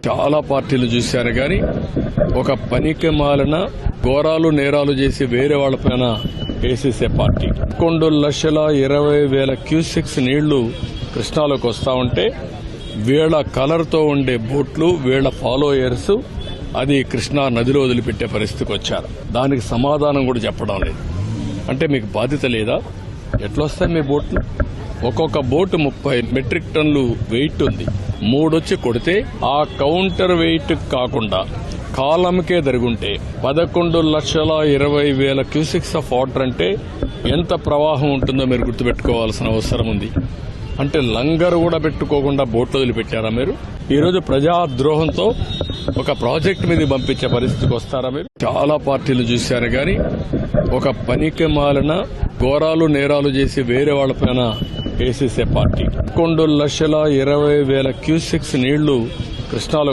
చాలా పార్టీలు చూశారు గాని ఒక పనికి మాలిన ఘోరాలు నేరాలు చేసి వేరే వాళ్ళపైన వేసేసే పార్టీ 2,20,000 క్యూసెక్స్ నీళ్లు కృష్ణాలోకి వస్తా ఉంటే వీళ్ల కలర్తో ఉండే బోట్లు వీళ్ల ఫాలోయర్స్ అది కృష్ణా నదిలో వదిలిపెట్టే పరిస్థితికి వచ్చారు. దానికి సమాధానం కూడా చెప్పడం లేదు. అంటే మీకు బాధ్యత లేదా? ఎట్లొస్తాయి మీ బోట్లు? ఒక్కొక్క బోటు 30 మెట్రిక్ టన్నులు వెయిట్ ఉంది. 3 వచ్చి కొడితే ఆ కౌంటర్ వెయిట్ కాకుండా కాలంకే జరుగుంటే 11,20,000 క్యూసెక్స్ ఆఫ్ వాటర్ అంటే ఎంత ప్రవాహం ఉంటుందో మీరు గుర్తుపెట్టుకోవాల్సిన అవసరం ఉంది. అంటే లంగర్ కూడా పెట్టుకోకుండా బోట్లు వదిలిపెట్టారా మీరు? ఈరోజు ప్రజాద్రోహంతో ఒక ప్రాజెక్టు మీద పంపించే పరిస్థితికి వస్తారా మీరు? చాలా పార్టీలు చూశారు గాని ఒక పనికి మాలిన ఘోరాలు నేరాలు చేసి వేరే వాళ్ళపైన వేసేసే పార్టీ 2,20,000 క్యూసెక్స్ నీళ్లు కృష్ణాలో